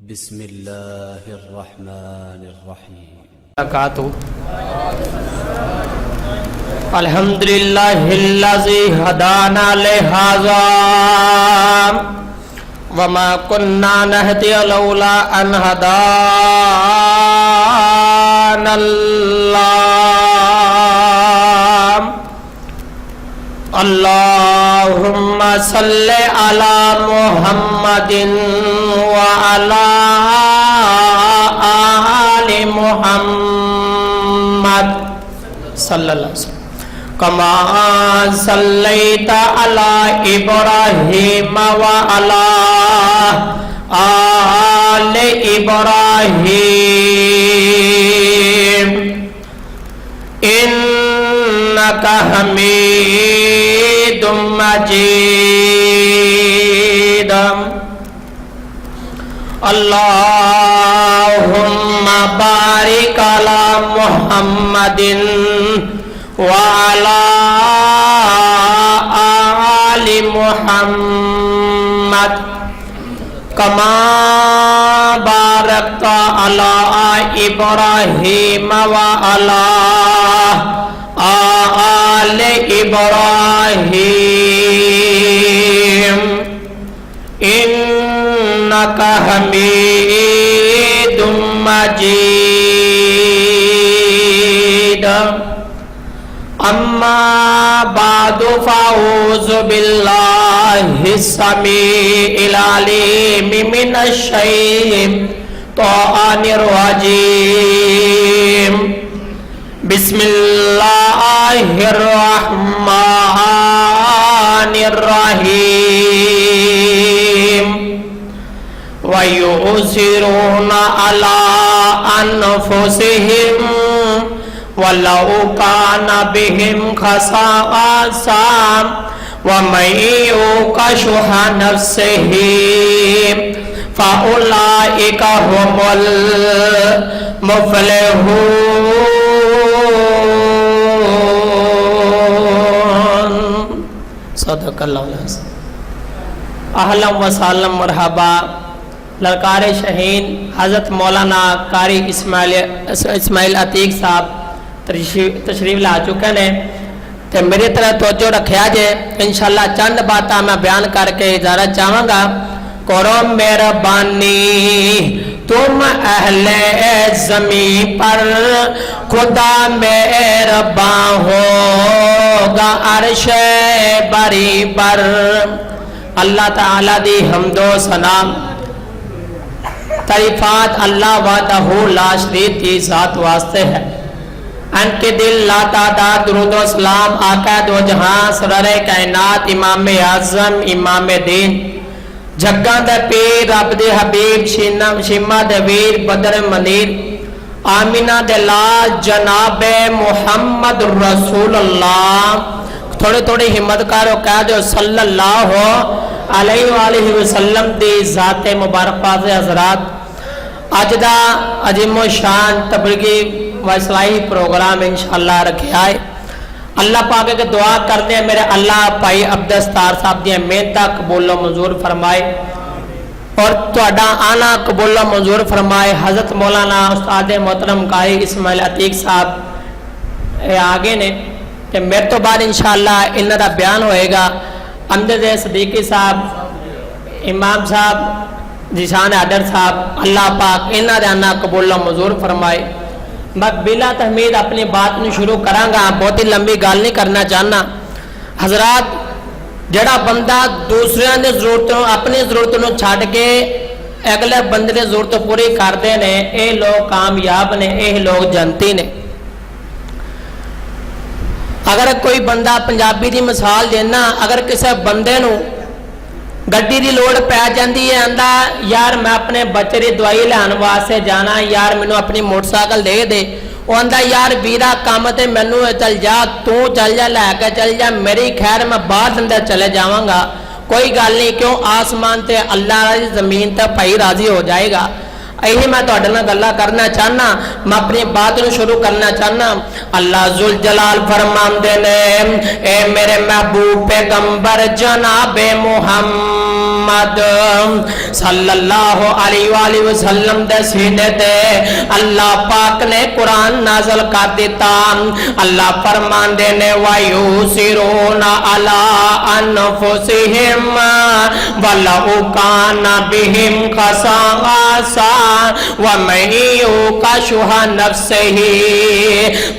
بسم اللہ الرحمن الرحیم. الحمدللہ الذی ہدانا لہذا وما کننا نہدی لولا ان ہدانا اللہ. اللہم صلی علی محمد وعلی آل محمد صلی اللہ علیہ وسلم کما صلیت علی ابراہیم وعلی آل ابراہیم انکا حمید مجید. اللہم بارک علی محمد وعلی آل محمد کما بارکت علی ابراہیم وعلی آل ابراہیم انکا حمید مجید. اما بعد فاعوذ باللہ السمیع العلیم من الشیطان الرجیم. بسم اللہ الرحمن الرحیم. وَيُؤْثِرُونَ عَلَىٰ أَنفُسِهِمْ وَلَوْ كَانَ بِهِمْ خَصَاصَةٌ وَمَن يُوقَ شُحَّ نَفْسِهِ فَأُولَٰئِكَ هُمُ الْمُفْلِحُونَ. صدق اللہ العظیم. اہلا و سہلا مرحبا. للکار شہین حضرت مولانا قاری اسماعیل عتیق صاحب تشریف لا چکے ہیں تو میری طرح توجہ رکھیا جے. انشاءاللہ چند باتاں میں بیان کر کے اجازت چاہوں گا. کرو مہربانی تم اہل زمین پر خدا مہربان ہوگا عرش بری پر. اللہ تعالیٰ دی حمد و ثنا تعریفات اللہ وحدہ لا شریک کی ذات واسطے ہے. ان کے دل لا تعداد درود و سلام آقا دو جہاں سرور کائنات امام اعظم امام دین جگاں دے پیر رب دے حبیب شیما دے ویر بدر منیر آمینہ دے لال جناب محمد رسول اللہ. تھوڑے تھوڑے ہمت کارو کہہ دو صلی اللہ علیہ وآلہ وسلم دی ذات مبارکہ سے. حضرات اج دا عظیم و شان تبلیغی و اصلاحی پروگرام انشاءاللہ رکھے آئے. اللہ پاک کے دعا کرتے ہیں میرے اللہ بھائی عبدالستار صاحب دی محنتاں قبول و منظور فرمائے اور تہاڈا آنا قبول و منظور فرمائے. حضرت مولانا استاد محترم قاری اسماعیل عتیق صاحب آگے نے کہ میرے تو بعد انشاءاللہ انہاں دا بیان ہوئے گا. امجد صدیقی صاحب امام صاحب ذیشان حیدر صاحب اللہ پاک انہاں دا آنا قبول و منظور فرمائے. میں بلا تحمید اپنی بات نو شروع کراں گا. بہت ہی لمبی گل نہیں کرنا چاہنا. حضرات جڑا بندہ دوسریاں دے ضرورتوں اپنی ضرورتوں چھڈ کے اگلے بندے دی ضرورت پوری کردے نے اے لوگ کامیاب نے اے لوگ جنتی نے. اگر کوئی بندہ پنجابی دی مثال دینا اگر کسی بندے نو گڈی دی لوڑ پی جاندی ہے آندا یار میں اپنے بچے دی دوائی لین واسطے جانا یار مینوں اپنی موٹر سائیکل دے دے. وہ آندا یار ویرا کام تے مینوں چل جا تو چل جا لے کے چل جا میری خیر میں باہر اندر چلے جاواں گا کوئی گل نہیں. کیوں آسمان تے اللہ دی زمین تے بھائی راضی ہو جائے گا. یہی میں تہاڈے نال گلاں کرنا چاہنا. میں اپنی بات نو شروع کرنا چاہنا. اللہ ذوالجلال فرماندے نے اے میرے محبوب پیغمبر جناب محمد محمد صلی اللہ علیہ وآلہ وسلم دے سینے تے اللہ پاک نے قرآن نازل کر دیتا. اللہ فرمان دے نے وَيُؤْثِرُونَ عَلَىٰ أَنفُسِهِمْ وَلَوْ كَانَ بِهِمْ خَصَاصَةٌ وَمَن يُوقَ شُحَّ نَفْسِهِ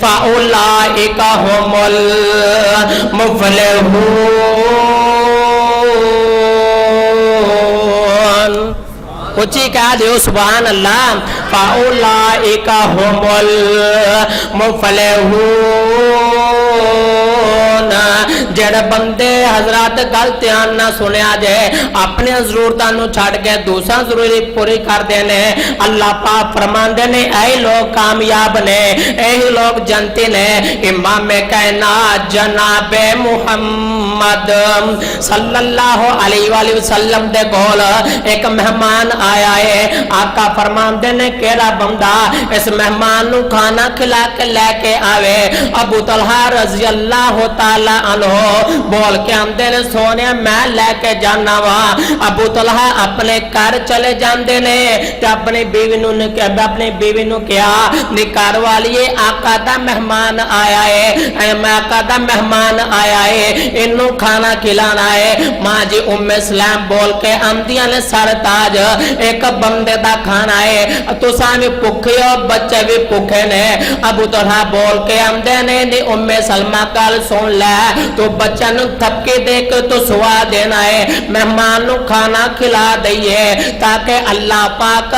فَأُولَٰئِكَ هُمُ الْمُفْلِحُونَ. اچھی کہہ دیو سبحان اللہ. فَأُولَٰئِكَ هُمُ الْمُفْلِحُونَ. جڑے بندے حضرات گل دھیان نہ سنیا جائے اپنے ضرورتاں نو چھڈ کے دوسرا ضروری پوری کر دینے. اللہ پاک فرماندے نے اے لوگ کامیاب نے, اے لوگ جنتی نے. امام کائنات جناب محمد صلی اللہ علیہ وآلہ وسلم دے کول ایک مہمان آیا ہے. آقا فرماندے نے کیڑا بندہ اس مہمان نو کھانا کھلا کے لے کے آوے. ابو طلحہ رضی اللہ تعالی عنہ بول کے آمدے نے سونے میں لے کے جانا وا. ابو طلحہ اپنے گھر چلے جاندے نے تے اپنی بیوی نو کیا نکار والیے آقا دا مہمان آیا ہے, آقا دا مہمان آیا ہے, انو کھانا کھلانا ہے. ماں جی ام اسلام بول کے آمدیاں نے سر تاج ایک بندے دا کھانا ہے, تساں بھی بھوکے ہو بچے بھی بھوکے نے. ابو طلحہ بول کے آمدے نے ام سلمہ گل سن لے, تو بچہ نو تھپکی دے کے تو سوا دینا ہے, مہمان نو کھانا کھلا دئیے تاکہ اللہ پاک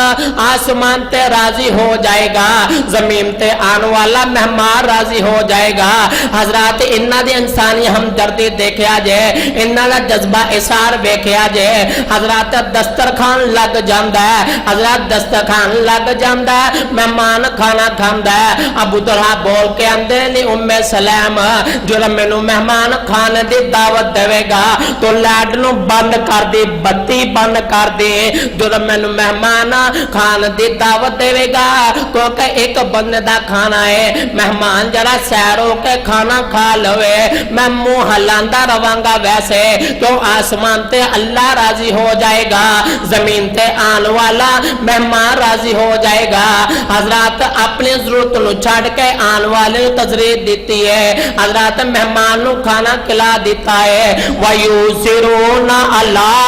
آسمان تے راضی ہو جائے گا, زمین تے آن والا مہمان راضی ہو جائے گا. حضرات انہاں دی انسانی ہمدردی دیکھیا جائے, انہاں دا جذبہ اثار ویکھیا جائے. حضرات دسترخوان لگ جاندا ہے, حضرات دسترخوان لگ جاندا ہے, مہمان کھانا کھاندا ہے. ابو طلحہ بول کے آندے نے ام سلام جو مینوں مہمان کھانے دی دعوت دے گا تو لائٹ نو بند کر دی, بتی بند کر دی. جو مینوں مہمان کھانے دی دعوت دے گا کیونکہ ایک بندے دا کھانا ہے, مہمان جرا سیر ہو کے کھانا کھا لوے, میں منہ ہلاندا رواں گا ویسے تو آسمان تے اللہ راضی ہو جائے گا, زمین تے آن والا مہمان راضی ہو جائے گا. حضرات اپنی ضرورت نو چھڈ کے آن والے تجریح دیتی ہے, حضرات مہمان نو کھانا کھلا دیتا ہے. وَيُؤْثِرُونَ عَلَىٰ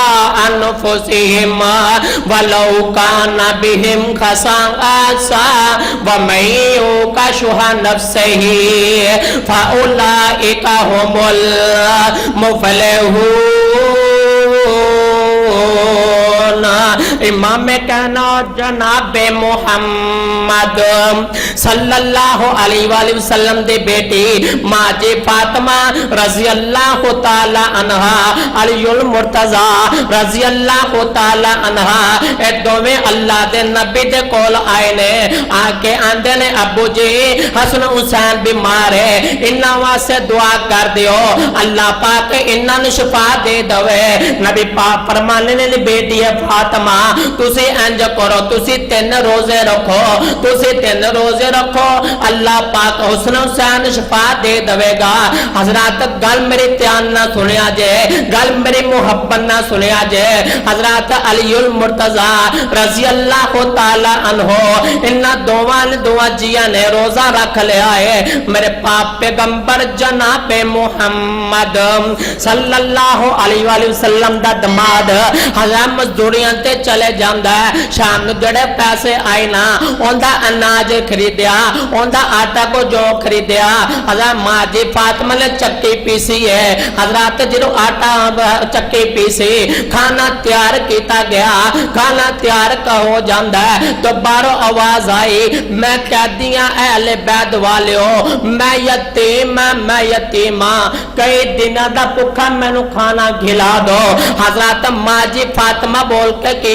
أَنفُسِهِمْ وَلَوْ كَانَ بِهِمْ خَصَاصَةٌ وَمَن يُوقَ شُحَّ نَفْسِهِ فَأُولَٰئِكَ هُمُ الْمُفْلِحُونَ. امام کائنات جناب محمد صلی اللہ علیہ وآلہ وسلم دے بیٹی ماں جی فاطمہ رضی اللہ تعالی عنہا, علی المرتضی رضی اللہ تعالی عنہا, اے دوویں اللہ دے نبی دے کول آئے نے. آ کے آندے نے ابو جی حسن حسین بیمار ہے, انہاں واسطے دعا کر دیو اللہ پاک انہاں نوں شفا دے دوے. نبی پاک فرمانے نے بیٹی ہے فاطمہ تسی انج کرو, تسی 3 روزے رکھو, تسی 3 روزے رکھو, اللہ پاک حسن حسین شفا دے دوے گا. حضرات گل میری دھیان نہ سنیا جے, گل میری محبت نہ سنیا جے. حضرات علی المرتضی رضی اللہ تعالی عنہ انہاں دوواں نے دو جیاں نے روزہ رکھ لیا ہے. میرے پاک پیغمبر جناب محمد صلی اللہ علیہ وآلہ وسلم دا دماد حضرت مزدوریاں تے چلے جاندا ہے, شام نو جڑے پیسے آئے نا اوندا اناج خریدیا, اوندا آٹا کو جو خریدیا. حضرت ماں جی فاطمہ نے چکی پیسی ہے. حضرات جدو آٹا چکی پیسی کھانا تیار کیتا گیا, کھانا تیار ہو جاندا ہے تو باہروں آواز آئی میں قیدیاں اہل بیت والیو میں یتیماں کئی دنوں دا بھوکا مینوں کھانا کھلا دو. حضرات ماں جی فاطمہ بول کے کی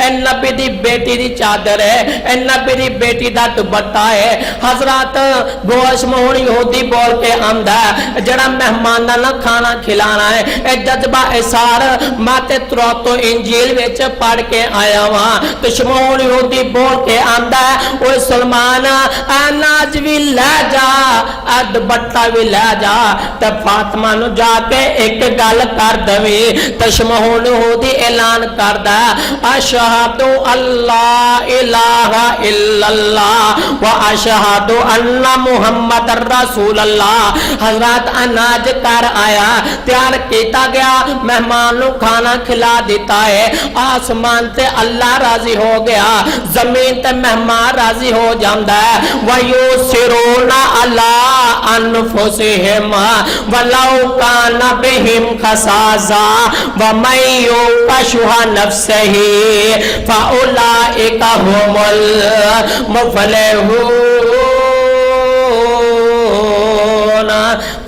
اے نبی دی بیٹی دی چادر ہے, اے نبی دی بیٹی دا دوپٹہ ہے. حضرات گوش مہون یہودی بول کے آمدا ہے جڑا مہماناں نہ کھانا کھلانا ہے, اے جذبہ اثار ماتے تروتو انجیل وچ پڑھ کے آیا وہاں. تو شمعون یہودی بول کے آمدا ہے اوے سلمان اناج بھی لے جا, دوپٹہ بھی لے جا, تے فاطمہ نو جا کے ایک گل کر دوی. تے شمعون یہودی اعلان کردا اشہد اللہ الہ الا اللہ و اشہد ان محمد رسول اللہ. حضرات اناج کر آیا, تیار کیتا گیا, مہمان نو کھانا کھلا دیتا ہے. آسمان تے اللہ راضی ہو گیا, زمین تے مہمان راضی ہو جاندا ہے. وَيُسِرُونَ عَلَىٰ أَنفُسِهِمْ وَلَوْ كَانَ بِهِمْ خَصَاصَةٌ وَمَن يُوقَ شُحَّ نَفْسِهِ فَأُولَٰئِكَ هُمُ الْمُفْلِحُونَ.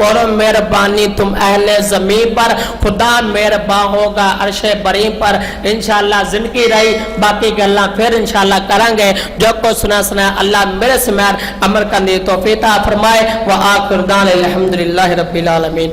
اور مہربانی تم اہل زمین پر, خدا مہربان ہوگا عرش بریم پر. انشاءاللہ زندگی رہی باقی گلاں پھر انشاءاللہ کریں گے. جو کو سنا اللہ میرے سمیت عمل کرنے توفیق عطا فرمائے. وآخر دعوانا الحمدللہ رب العالمین.